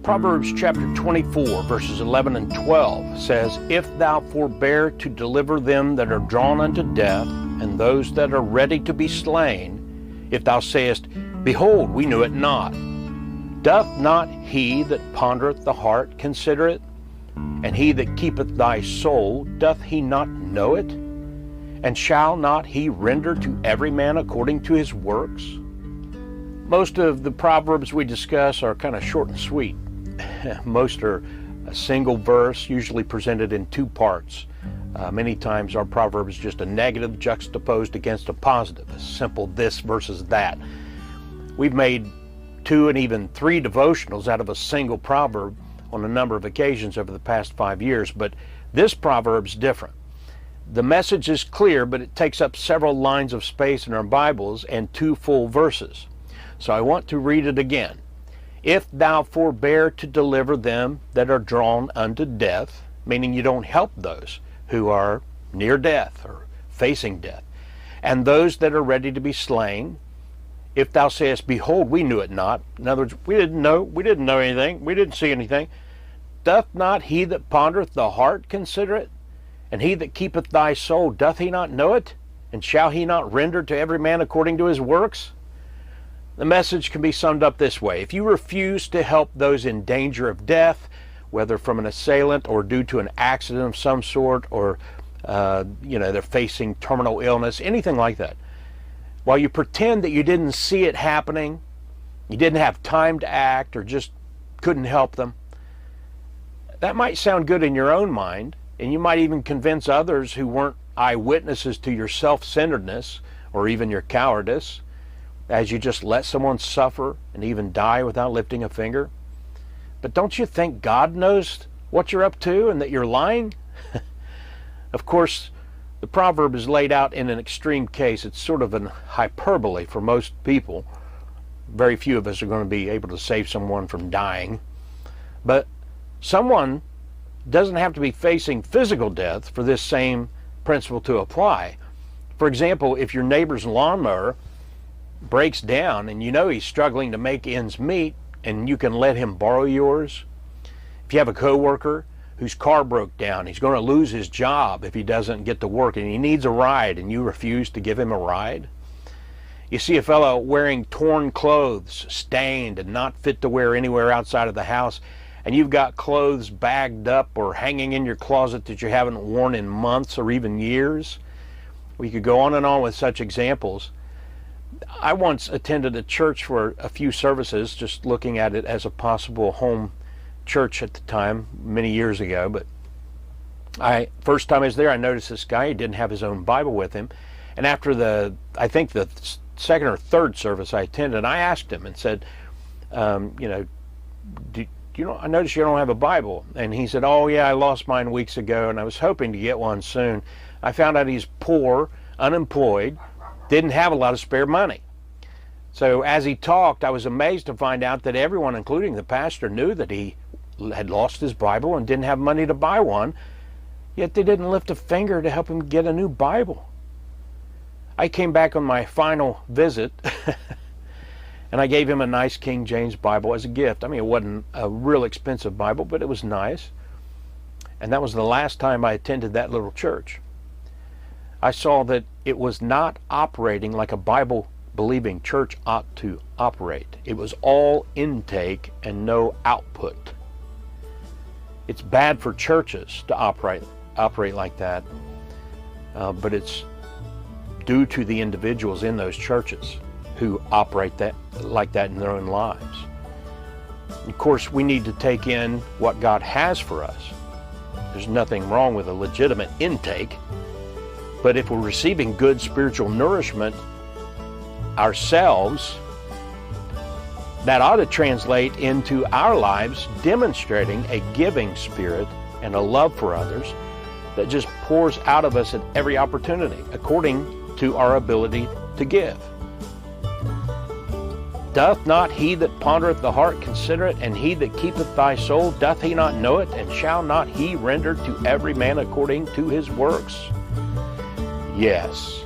Proverbs chapter 24, verses 11 and 12 says, If thou forbear to deliver them that are drawn unto death, and those that are ready to be slain, if thou sayest, Behold, we knew it not, doth not he that pondereth the heart consider it? And he that keepeth thy soul, doth he not know it? And shall not he render to every man according to his works? Most of the Proverbs we discuss are kind of short and sweet. Most are a single verse, usually presented in two parts. Many times our proverb is just a negative juxtaposed against a positive, a simple this versus that. We've made 2 and even 3 devotionals out of a single proverb on a number of occasions over the past 5 years, but this proverb's different. The message is clear, but it takes up several lines of space in our Bibles and 2 full verses. So I want to read it again. If thou forbear to deliver them that are drawn unto death, meaning you don't help those who are near death or facing death, and those that are ready to be slain, if thou sayest, Behold, we knew it not. In other words, we didn't know anything, we didn't see anything. Doth not he that pondereth the heart consider it? And he that keepeth thy soul, doth he not know it? And shall he not render to every man according to his works? The message can be summed up this way. If you refuse to help those in danger of death, whether from an assailant or due to an accident of some sort, or they're facing terminal illness, anything like that, while you pretend that you didn't see it happening, you didn't have time to act, or just couldn't help them, that might sound good in your own mind, and you might even convince others who weren't eyewitnesses to your self-centeredness or even your cowardice, as you just let someone suffer and even die without lifting a finger. But don't you think God knows what you're up to and that you're lying? Of course, the proverb is laid out in an extreme case. It's sort of an hyperbole for most people. Very few of us are going to be able to save someone from dying. But someone doesn't have to be facing physical death for this same principle to apply. For example, if your neighbor's lawnmower breaks down and you know he's struggling to make ends meet, and you can let him borrow yours. If you have a coworker whose car broke down, he's going to lose his job if he doesn't get to work, and he needs a ride, and you refuse to give him a ride. You see a fellow wearing torn clothes, stained and not fit to wear anywhere outside of the house, and you've got clothes bagged up or hanging in your closet that you haven't worn in months or even years. We could go on and on with such examples. I once attended a church for a few services, just looking at it as a possible home church at the time, many years ago. But first time I was there, I noticed this guy, he didn't have his own Bible with him. And after I think the second or third service I attended, I asked him and said, I noticed you don't have a Bible. And he said, oh yeah, I lost mine weeks ago and I was hoping to get one soon. I found out he's poor, unemployed, didn't have a lot of spare money. So as he talked, I was amazed to find out that everyone, including the pastor, knew that he had lost his Bible and didn't have money to buy one, yet they didn't lift a finger to help him get a new Bible. I came back on my final visit and I gave him a nice King James Bible as a gift. I mean, it wasn't a real expensive Bible, but it was nice. And that was the last time I attended that little church. I saw that it was not operating like a Bible-believing church ought to operate. It was all intake and no output. It's bad for churches to operate like that, but it's due to the individuals in those churches who operate like that in their own lives. Of course, we need to take in what God has for us. There's nothing wrong with a legitimate intake. But if we're receiving good spiritual nourishment ourselves, that ought to translate into our lives demonstrating a giving spirit and a love for others that just pours out of us at every opportunity according to our ability to give. Doth not he that pondereth the heart consider it, and he that keepeth thy soul, doth he not know it? And shall not he render to every man according to his works? Yes,